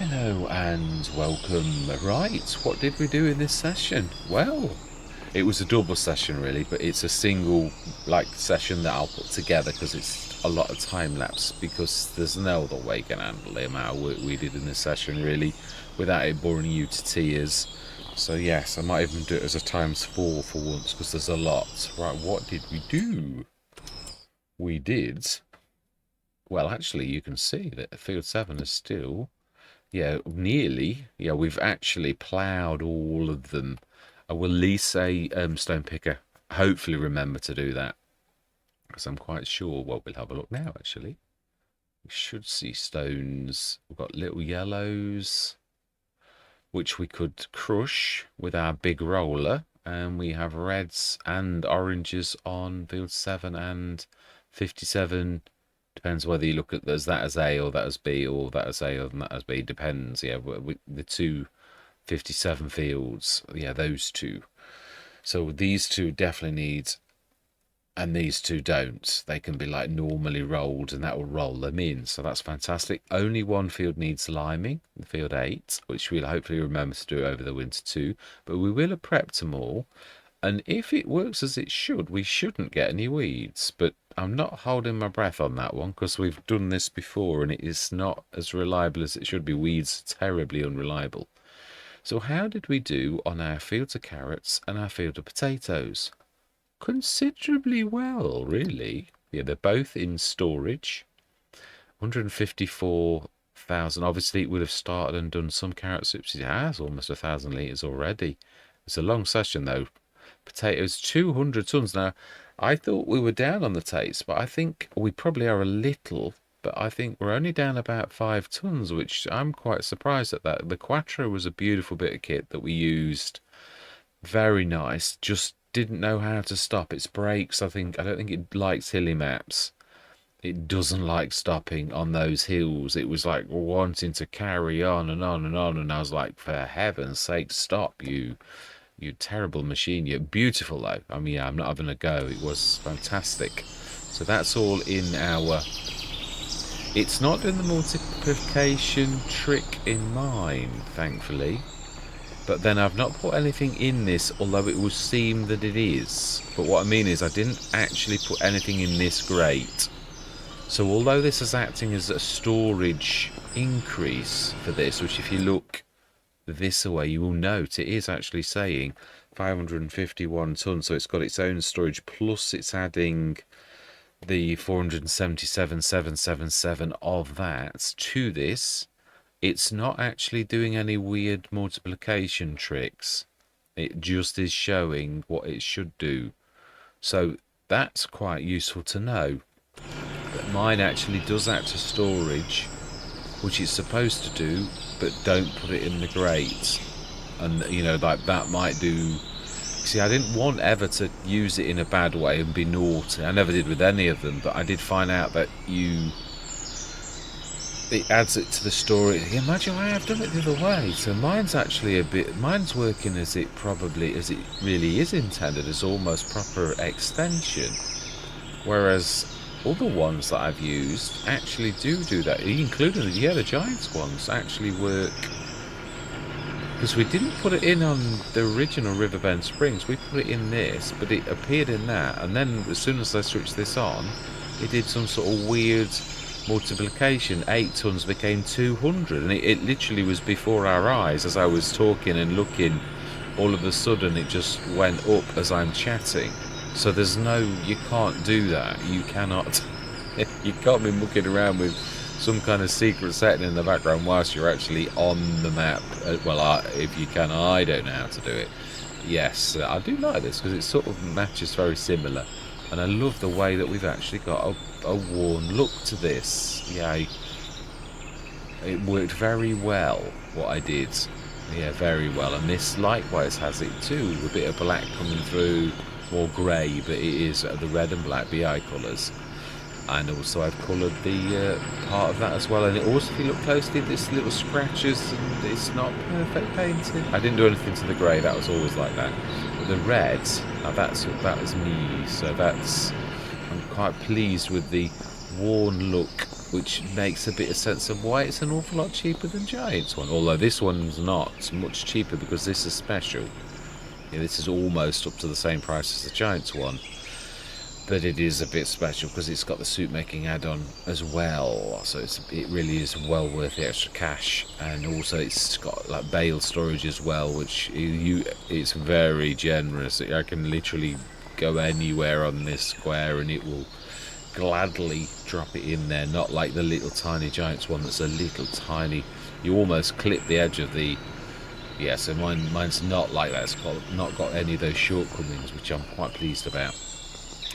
Hello and welcome. Right, what did we do in this session? Well, it was a double session really, but it's a single session that I'll put together because it's a lot of time lapse, because there's no other way you can handle the amount of work we did in this session really without it boring you to tears. So yes, I might even do it as a ×4 for once because there's a lot. Right, what did we do? We did, well actually you can see that field 7 is still, yeah, nearly. Yeah, we've actually ploughed all of them. I will lease a stone picker. Hopefully remember to do that, because I'm quite sure, well, we'll have a look now actually. We should see stones. We've got little yellows, which we could crush with our big roller. And we have reds and oranges on field 7 and 57. Depends whether you look at that as A or that as B, or that as A or that as B. Depends. Yeah, the two 57 fields. Yeah, those two. So these two definitely need, and these two don't. They can be like normally rolled, and that will roll them in. So that's fantastic. Only one field needs liming, the field 8, which we'll hopefully remember to do over the winter too. But we will have prepped them all. And if it works as it should, we shouldn't get any weeds. But I'm not holding my breath on that one, because we've done this before and it is not as reliable as it should be. Weeds are terribly unreliable. So how did we do on our field of carrots and our field of potatoes? Considerably well, really. Yeah, they're both in storage. 154,000. Obviously, it would have started and done some carrot soups. It has almost 1,000 litres already. It's a long session, though. Potatoes, 200 tons. Now, I thought we were down on the tates, but I think we probably are a little. But I think we're only down about 5 tons, which I'm quite surprised at that. The Quattro was a beautiful bit of kit that we used. Very nice. Just didn't know how to stop its brakes. I don't think it likes hilly maps. It doesn't like stopping on those hills. It was like wanting to carry on and on and on. And I was like, for heaven's sake, stop, you terrible machine. You're beautiful though. I mean, yeah, I'm not having a go. It was fantastic. So that's all in our... It's not doing the multiplication trick in mine, thankfully. But then I've not put anything in this, although it would seem that it is. But what I mean is I didn't actually put anything in this grate. So although this is acting as a storage increase for this, which if you look this away, you will note it is actually saying 551 tons. So it's got its own storage, plus it's adding the 477,777 of that to this. It's not actually doing any weird multiplication tricks. It just is showing what it should do. So that's quite useful to know. But mine actually does act as storage, which it's supposed to do, but don't put it in the grate. And, you know, like that might do... See, I didn't want ever to use it in a bad way and be naughty. I never did with any of them, but I did find out that it adds it to the story. Imagine I have done it the other way. So mine's actually mine's working as it really is intended, as almost proper extension. Whereas other ones that I've used actually do that, including the Giants ones actually work. Because we didn't put it in on the original Riverbend Springs, we put it in this, but it appeared in that, and then as soon as I switched this on, it did some sort of weird multiplication. 8 tons became 200, and it literally was before our eyes as I was talking and looking. All of a sudden it just went up as I'm chatting. So there's you can't do that. You cannot you can't be mucking around with some kind of secret setting in the background whilst you're actually on the map. Well, if you can, I don't know how to do it. Yes, I do like this because it sort of matches very similar, and I love the way that we've actually got a worn look to this. Yeah, it worked very well what I did. Yeah, very well. And this likewise has it too, a bit of black coming through, more grey, but it is the red and black BI colours. And also I've coloured the part of that as well. And it also, if you look closely, there's little scratches, and it's not perfect painting. I didn't do anything to the grey, that was always like that. But the red, now that was me, so I'm quite pleased with the worn look which makes a bit of sense of why it's an awful lot cheaper than Giants one. Although this one's not much cheaper because this is special. Yeah, this is almost up to the same price as the Giants one. But it is a bit special because it's got the suit making add-on as well, so it really is well worth the extra cash. And also it's got like bale storage as well, which it's very generous. I can literally go anywhere on this square and it will gladly drop it in there, not like the little tiny Giants one that's a little tiny, you almost clip the edge of the, yeah, so mine's not like that. It's not got any of those shortcomings, which I'm quite pleased about.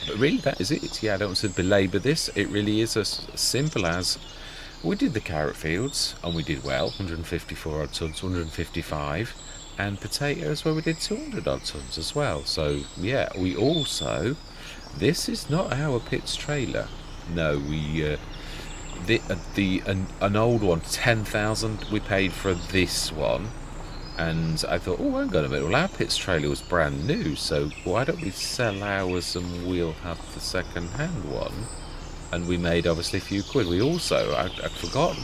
But really, that is it. Yeah, I don't want to belabor this. It really is as simple as we did the carrot fields and we did well, 154 odd tons, 155, and potatoes where we did 200 odd tons as well. So yeah, we also, this is not our pits trailer. No, we an old one, 10,000 we paid for this one. And I thought, oh, hang on a minute, well, our pits trailer was brand new, so why don't we sell ours and we'll have the second-hand one? And we made, obviously, a few quid. We also, I'd forgotten,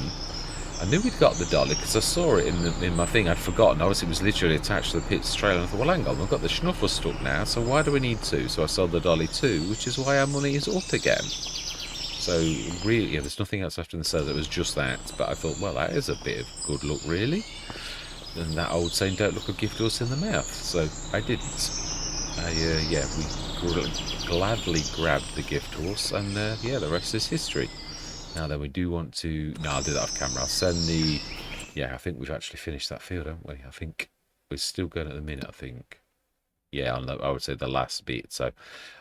I knew we'd got the dolly, because I saw it in my thing. I'd forgotten, obviously it was literally attached to the pits trailer, and I thought, well, hang on, we've got the schnuffle stuck now, so why do we need two? So I sold the dolly too, which is why our money is up again. So, really, yeah, there's nothing else left in the sales, it was just that. But I thought, well, that is a bit of good luck, really. And that old saying, don't look a gift horse in the mouth. So I didn't. Yeah, we gladly grabbed the gift horse, and yeah, the rest is history. Now then, we do want to, no, I'll do that off camera. I'll send the, yeah, I think we've actually finished that field, haven't we? I think we're still going at the minute, I think. Yeah, I would say the last bit. So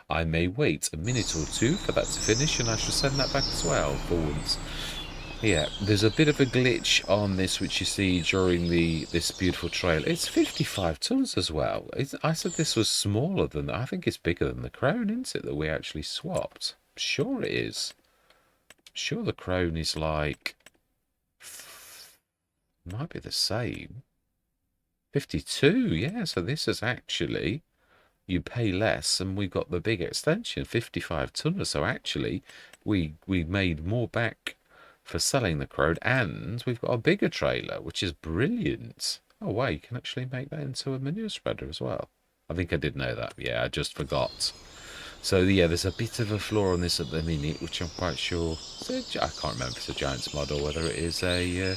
I may wait a minute or two for that to finish, and I shall send that back as well forwards. Yeah, there's a bit of a glitch on this, which you see during this beautiful trail. It's 55 tons as well. I said this was smaller than that. I think it's bigger than the Crown, isn't it, that we actually swapped? I'm sure it is. I'm sure the Crown is like, might be the same. 52, yeah, so this is actually, you pay less, and we got the big extension, 55 tonner. So actually, we made more back for selling the Crown, and we've got a bigger trailer, which is brilliant. Oh wow, you can actually make that into a manure spreader as well. I think I did know that. Yeah, I just forgot. So yeah, there's a bit of a flaw on this at the minute, which I'm quite sure, I can't remember if it's a Giants mod or whether it is a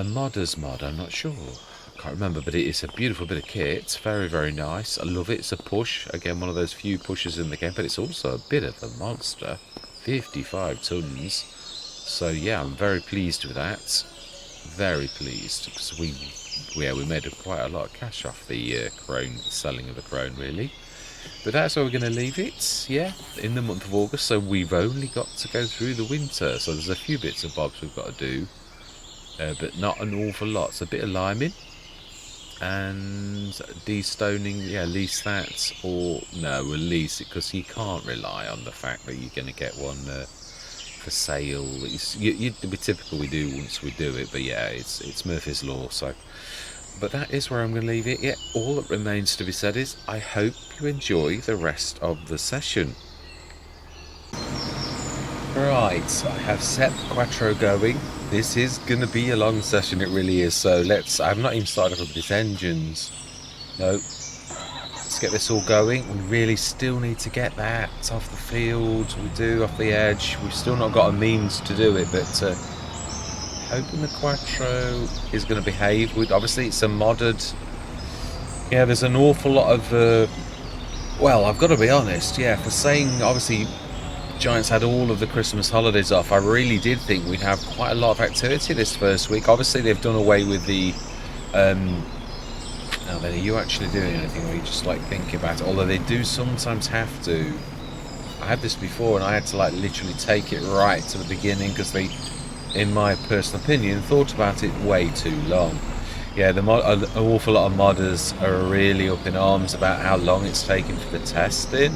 modder's mod, I'm not sure. I can't remember, but it is a beautiful bit of kit. It's very, very nice. I love it. It's a push. Again, one of those few pushes in the game, but it's also a bit of a monster. 55 tons. So yeah, I'm very pleased with that. Very pleased, because we made quite a lot of cash off the Crown, selling of the Crown, really. But that's where we're going to leave it, yeah, in the month of August. So we've only got to go through the winter. So there's a few bits and bobs we've got to do, but not an awful lot. So a bit of liming and destoning, yeah, lease that, or no, we'll lease it, because you can't rely on the fact that you're going to get one for sale. We typically do once we do it, but yeah, it's Murphy's Law. So, but that is where I'm going to leave it. Yeah, all that remains to be said is I hope you enjoy the rest of the session. Right, I have set the Quattro going. This is going to be a long session, it really is. So I've not even started up with these engines. No, let's get this all going. We really still need to get that off the field. We do, off the edge. We've still not got a means to do it, but hoping the Quattro is going to behave. Obviously, it's a modded. Yeah, there's an awful lot of. Well, I've got to be honest. Yeah, for saying obviously Giants had all of the Christmas holidays off, I really did think we'd have quite a lot of activity this first week. Obviously, they've done away with the. Now then, are you actually doing anything, or are you just like thinking about it? Although they do sometimes have to. I had this before, and I had to like literally take it right to the beginning, because they, in my personal opinion, thought about it way too long. Yeah, an awful lot of modders are really up in arms about how long it's taken for the testing.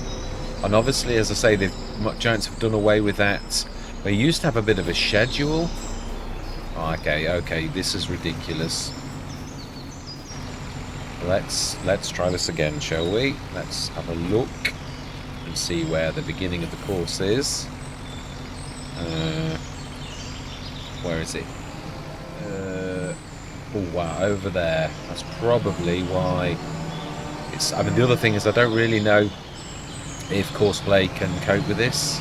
And obviously, as I say, the Giants have done away with that. They used to have a bit of a schedule. Oh, okay, this is ridiculous. Let's try this again, shall we? Let's have a look and see where the beginning of the course is. Where is it? Oh wow, over there. That's probably why it's... I mean, the other thing is I don't really know if Courseplay can cope with this.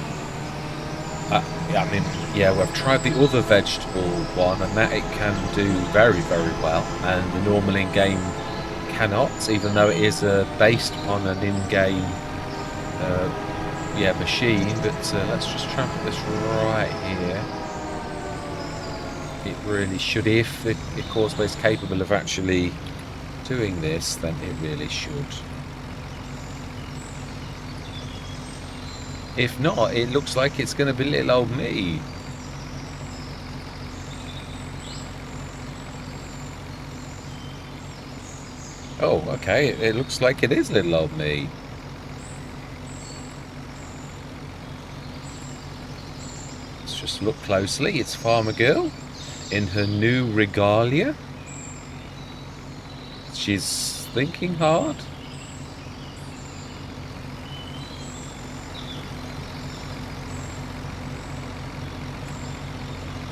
I mean, yeah, we've tried the other vegetable one, and that it can do very, very well, and the normal in-game cannot, even though it is based upon an in-game machine. But let's just try and put this right here. It really should. If the Courseplay is capable of actually doing this, then it really should. If not, it looks like it's going to be little old me. Oh, okay. It looks like it is little old me. Let's just look closely. It's Farmer Girl in her new regalia. She's thinking hard.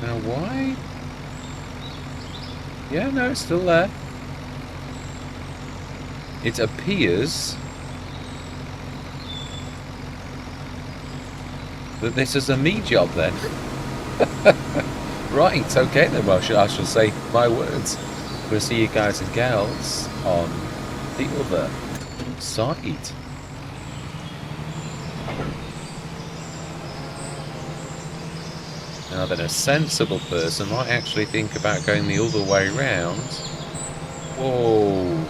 Now why? Yeah, no, it's still there. It appears that this is a me job then. Right, okay then, well, I shall say my words. We'll see you guys and gals on the other side. Now then, a sensible person might actually think about going the other way round. Whoa.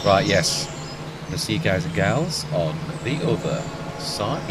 Right, yes. We'll see you guys and gals on the other side.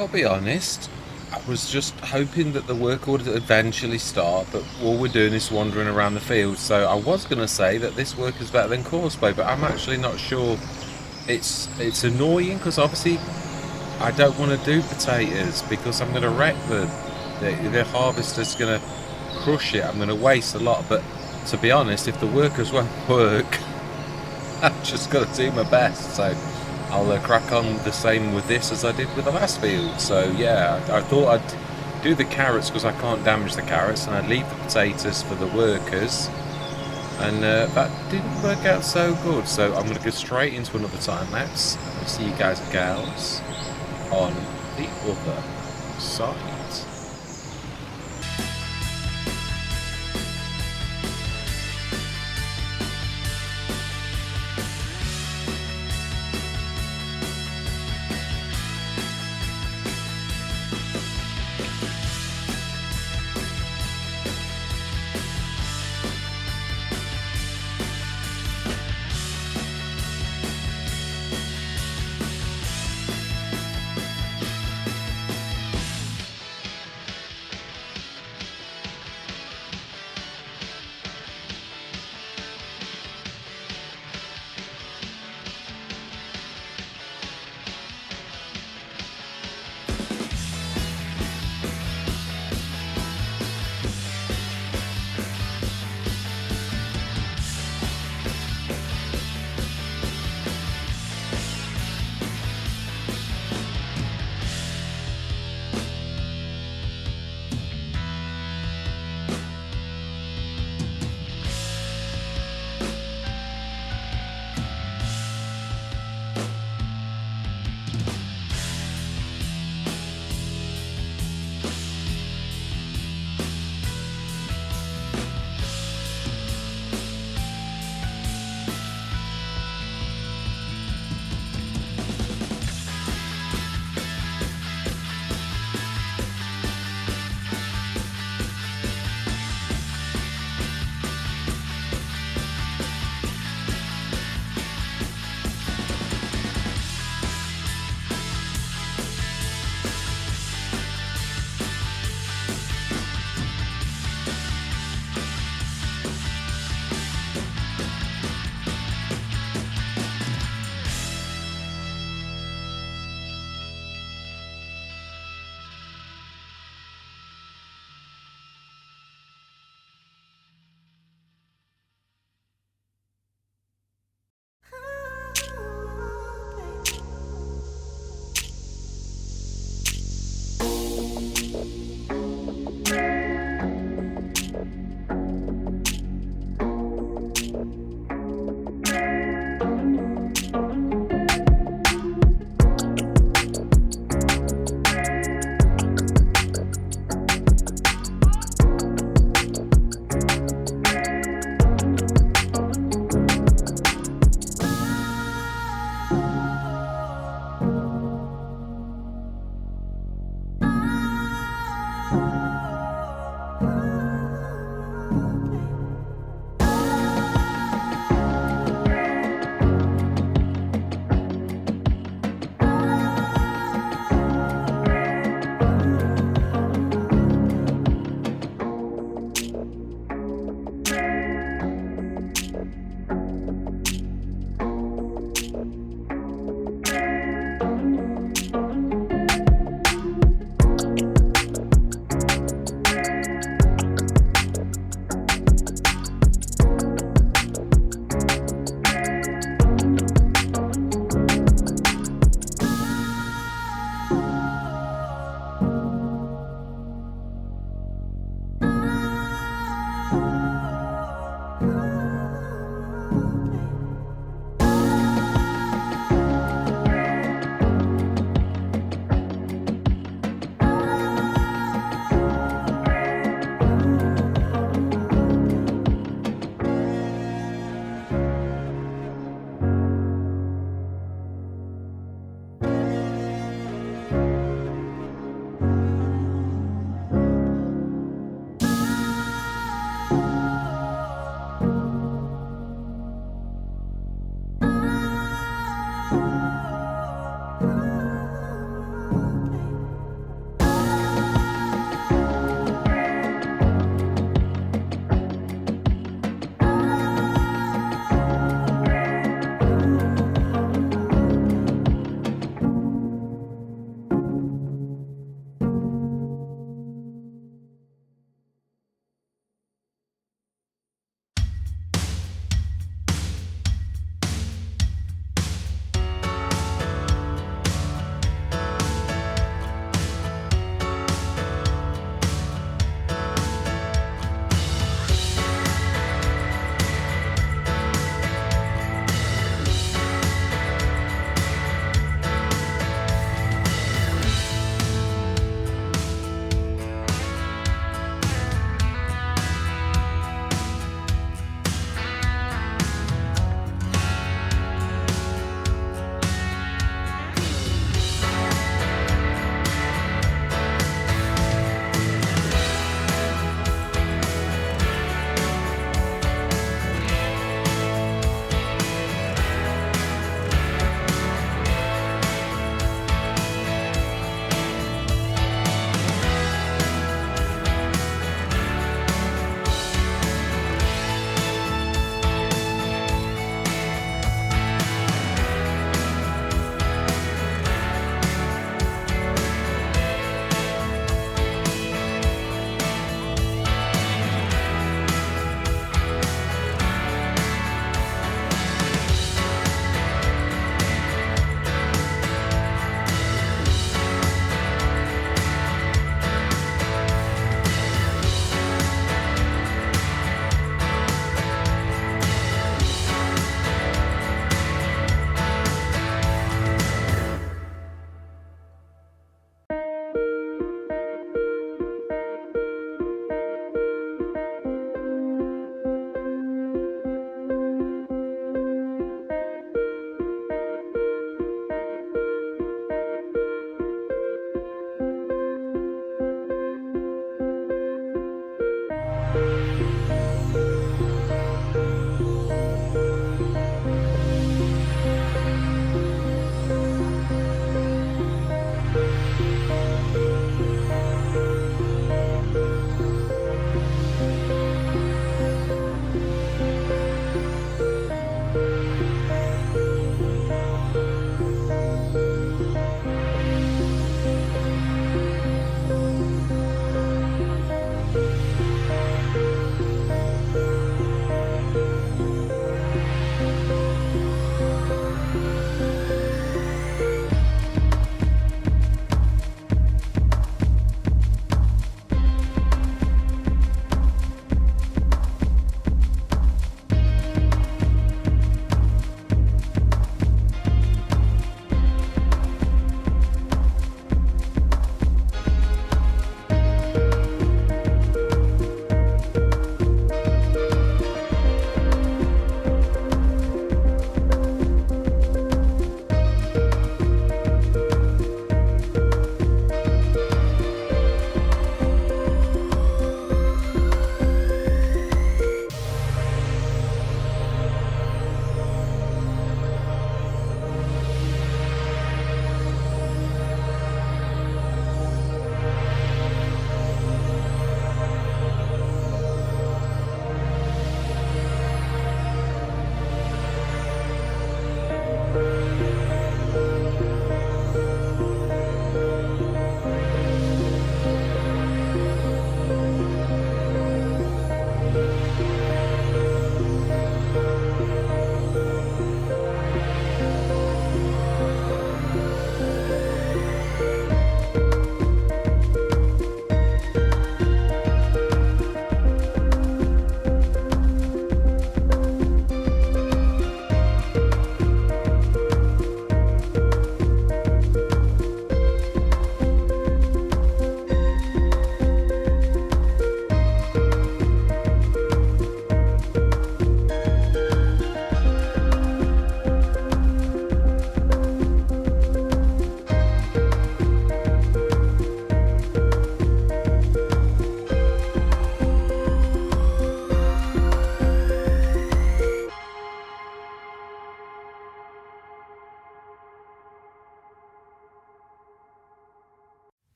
gotta be honest, I was just hoping that the work would eventually start, but all we're doing is wandering around the field. So I was going to say that this work is better than Causeway, but I'm actually not sure. It's annoying because obviously I don't want to do potatoes because I'm going to wreck the harvester's going to crush it. I'm going to waste a lot. But to be honest, if the workers won't work, I've just got to do my best. So I'll crack on the same with this as I did with the last field. So yeah, I thought I'd do the carrots because I can't damage the carrots, and I'd leave the potatoes for the workers. And that didn't work out so good. So I'm going to go straight into another time lapse. I'll see you guys and gals on the other side.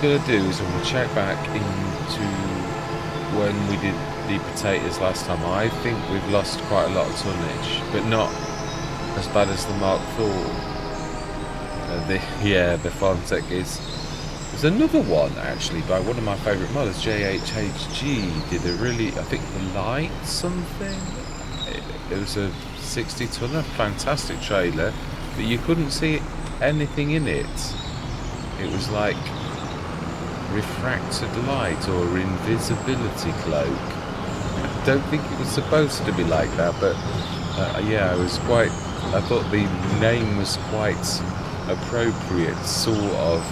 going to do is I'm going to check back into when we did the potatoes last time. I think we've lost quite a lot of tonnage, but not as bad as the Mark IV. The Farmtech is. There's another one actually by one of my favourite modders, JHHG, did a really, I think the Light something. It was a 60 tonner, fantastic trailer, but you couldn't see anything in it. It was like refracted light or invisibility cloak. I don't think it was supposed to be like that, but yeah, I thought the name was quite appropriate, sort of,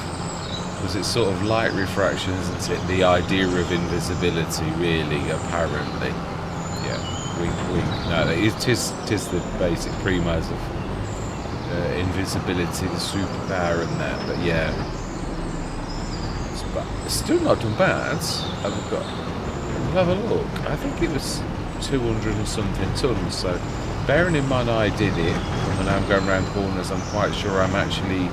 because it's sort of light refraction, isn't it? The idea of invisibility, really, apparently. Yeah, wink, wink. No, it is the basic premise of invisibility, the superpower and that, but yeah. It's still not done bad. We'll have a look. I think it was 200 and something tons, so bearing in mind I did it, and I'm going around corners, I'm quite sure I'm actually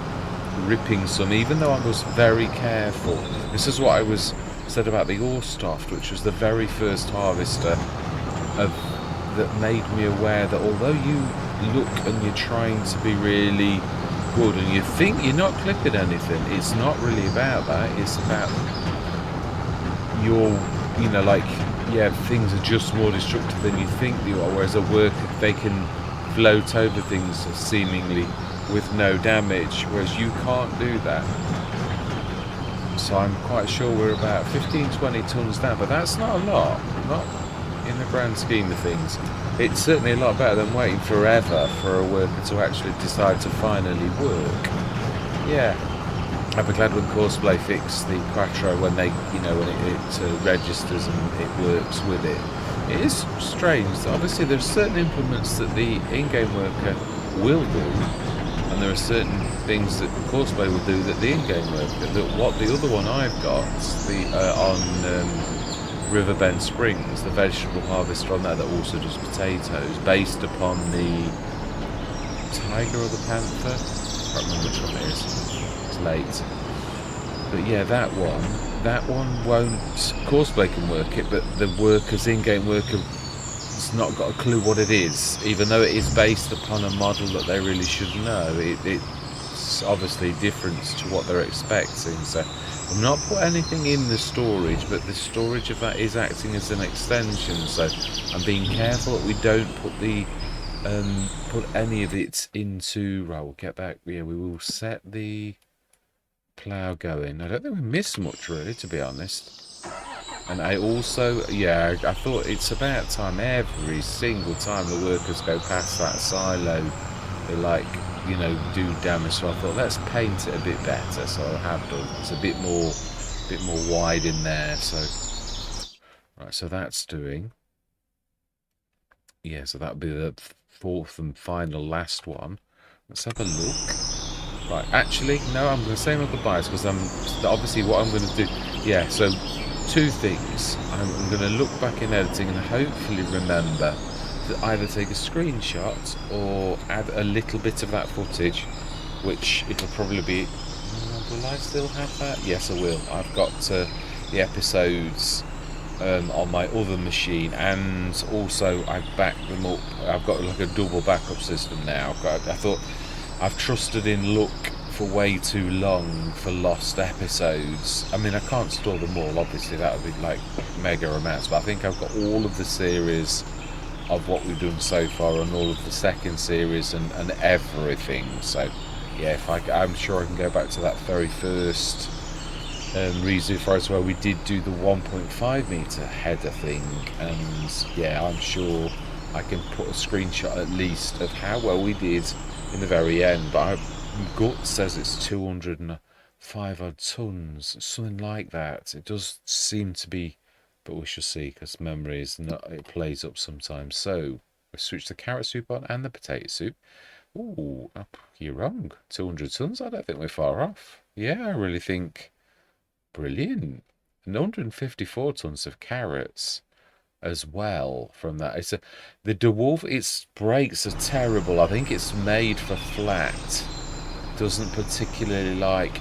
ripping some, even though I was very careful. This is what I was said about the Orstoft, which was the very first harvester that made me aware that although you look and you're trying to be really good and you think you're not clipping anything, it's not really about that. It's about your, things are just more destructive than you think they are, whereas a worker, they can float over things seemingly with no damage, whereas you can't do that. So I'm quite sure we're about 15-20 tons down, but that's not a lot, not in the grand scheme of things. It's certainly a lot better than waiting forever for a worker to actually decide to finally work. Yeah, I'd be glad when Courseplay fixed the Quattro when they, when it registers and it works with it. It is strange. Obviously, there's certain implements that the in-game worker will do, and there are certain things that Courseplay will do that the in-game worker. What the other one I've got, on Riverbend Springs, the vegetable harvester on there that also does potatoes, based upon the tiger or the panther. I can't remember which one it is. It's late. But yeah, that one won't. Courseplay can work it, but the workers, in-game worker, has not got a clue what it is, even though it is based upon a model that they really should know. It's obviously different to what they're expecting. So I've not put anything in the storage, but the storage of that is acting as an extension. So I'm being careful that we don't put any of it into. Right, we'll get back. Yeah, we will set the plough going. I don't think we missed much really, to be honest. And I also, I thought it's about time every single time the workers go past that silo, they do damage. So I thought let's paint it a bit better. So I have done. It's a bit more wide in there. So right, so that's doing. Yeah, so that'll be the fourth and final last one. Let's have a look. Right, actually, no, I'm going to say my goodbyes because obviously what I'm going to do. Yeah, so two things. I'm going to look back in editing and hopefully remember to either take a screenshot or add a little bit of that footage, which it'll probably be. Will I still have that? Yes, I will. I've got the episodes on my other machine, and also I've backed them up. I've got like a double backup system now. I thought I've trusted in luck for way too long for lost episodes. I mean, I can't store them all, obviously, that would be like mega amounts, but I think I've got all of the series of what we've done so far and all of the second series and everything. So yeah, I'm sure I can go back to that very first Risoux Forest where we did do the 1.5 meter header thing, and yeah, I'm sure I can put a screenshot at least of how well we did in the very end. But gut says it's 205 odd tons, something like that. It does seem to be, but we shall see, because memory is not, it plays up sometimes. So we switch the carrot soup on and the potato soup. Ooh, you're wrong. 200 tons. I don't think we're far off. Yeah, I really think brilliant. And 154 tons of carrots as well from that. The dwarf, its brakes are terrible. I think it's made for flat. Doesn't particularly like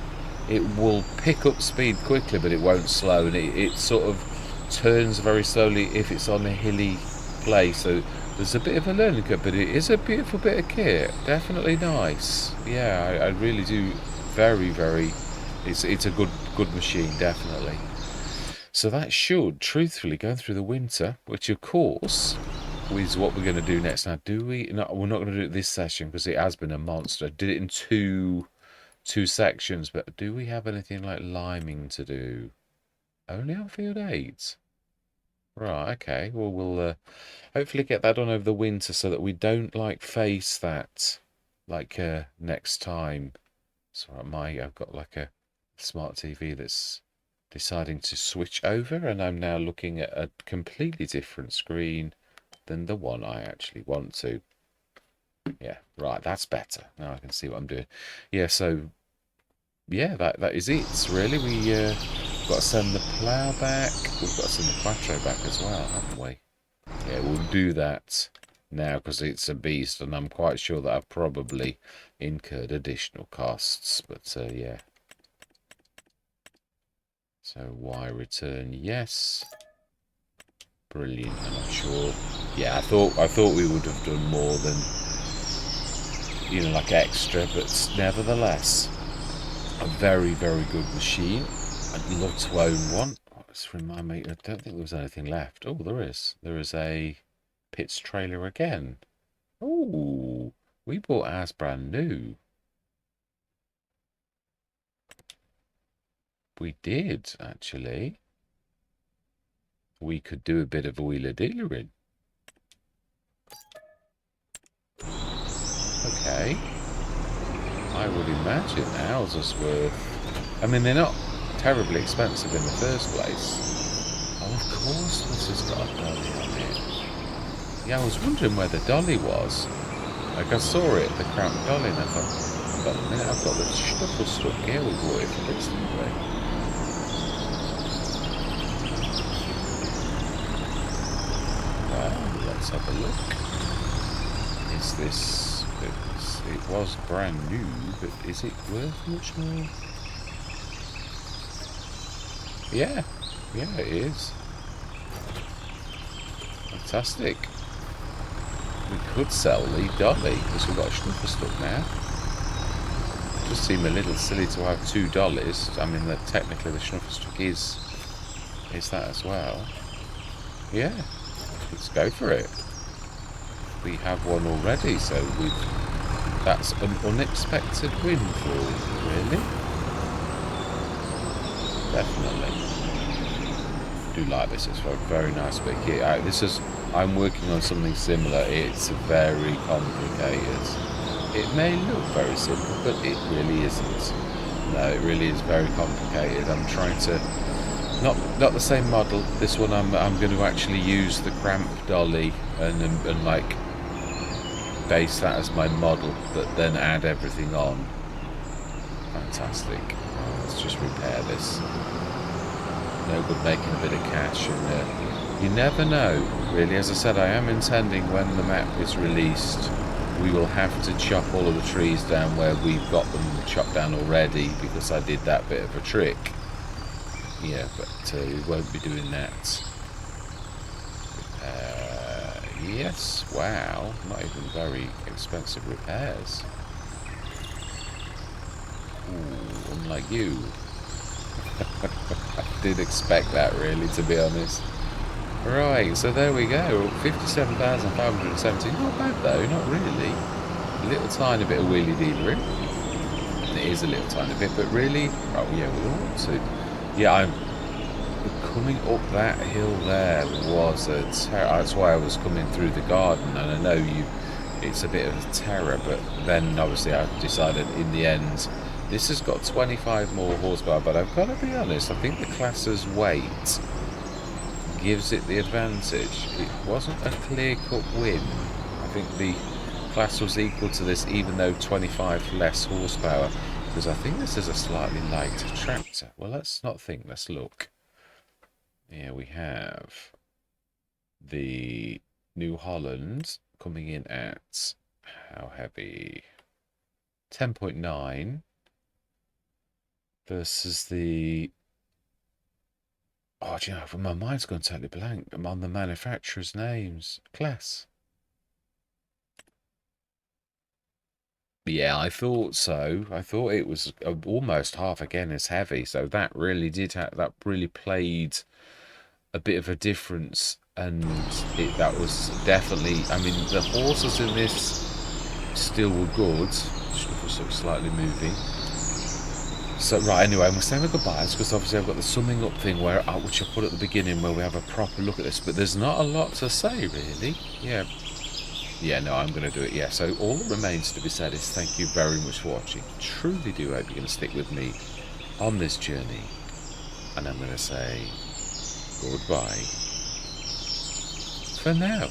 it will pick up speed quickly, but it won't slow, and it sort of turns very slowly if it's on a hilly place. So there's a bit of a learning curve, but it is a beautiful bit of kit. Definitely nice. Yeah, I really do. Very. It's a good machine, definitely. So that should, truthfully, going through the winter, which of course is what we're going to do next. Now, do we? No, we're not going to do it this session because it has been a monster. I did it in two sections, but do we have anything like liming to do? Only on field 8. Right, okay. Well, we'll hopefully get that done over the winter so that we don't like face that like next time. So I've got like a smart TV that's deciding to switch over, and I'm now looking at a completely different screen than the one I actually want to. Yeah, right, that's better. Now I can see what I'm doing. Yeah, so yeah, that is it really. Got to send the plough back. We've got to send the quattro back as well, haven't we? Yeah, we'll do that now because it's a beast, and I'm quite sure that I've probably incurred additional costs. But yeah. So Y return yes. Brilliant. I'm not sure. Yeah, I thought we would have done more than, you know, like extra, but nevertheless, a very good machine. I'd love to own one. Just remind me, I don't think there was anything left. Oh, there is. There is a Pitts trailer again. Oh, we bought ours brand new. We did, actually. We could do a bit of a wheeler dealer in. Okay. I would imagine ours is worth... I mean, they're not terribly expensive in the first place. Oh, of course this has got a dolly on it. Yeah, I was wondering where the dolly was. Like, I saw it, the cramped dolly, and I thought, hold on a minute, I've got the shuffle stuck here. We bought it for this, didn't we? Well, let's have a look. Is this... It was brand new, but is it worth much more? Yeah, it is. Fantastic. We could sell the dolly because we've got a snuffer stuck now. It does seem a little silly to have 2 dollies. I mean, that technically the snuffer stuck is that as well. Yeah, let's go for it. We have one already, so that's an unexpected win for us, really. Definitely. I do like this. It's a very nice bit of kit. I'm working on something similar. It's very complicated. It may look very simple, but it really isn't. No, it really is very complicated. I'm trying to not the same model. This one I'm going to actually use the cramp dolly and like base that as my model, but then add everything on. Fantastic. Let's just repair this. No good making a bit of cash, and you never know, really. As I said, I am intending when the map is released, we will have to chop all of the trees down where we've got them chopped down already, because I did that bit of a trick. Yeah, but we won't be doing that. Yes, wow, not even very expensive repairs. Ooh, unlike you. I did expect that, really, to be honest. Right, so there we go. 57,570. Not bad though, not really. A little tiny bit of wheelie dealery. It is a little tiny bit, but really, oh yeah, we all want to. Yeah, I'm coming up that hill there was a terror. That's why I was coming through the garden, and I know it's a bit of a terror, but then obviously I decided in the end this has got 25 more horsepower, but I've got to be honest, I think the class's weight gives it the advantage. It wasn't a clear-cut win. I think the class was equal to this, even though 25 less horsepower, because I think this is a slightly lighter tractor. Well, let's not think, let's look. Here we have the New Holland coming in at, how heavy? 10.9. versus the... Oh, do you know, my mind's gone totally blank. I'm on the manufacturer's names. Class. Yeah, I thought so. I thought it was almost half again as heavy. So that really did that really played a bit of a difference, and that was definitely. I mean, the horses in this still were good. Just slightly moving. So right, anyway, we're saying our goodbyes because obviously I've got the summing up thing where which I put at the beginning where we have a proper look at this, but there's not a lot to say really. Yeah, no, I'm going to do it. Yeah, so all that remains to be said is thank you very much for watching. Truly do hope you're going to stick with me on this journey, and I'm going to say goodbye for now.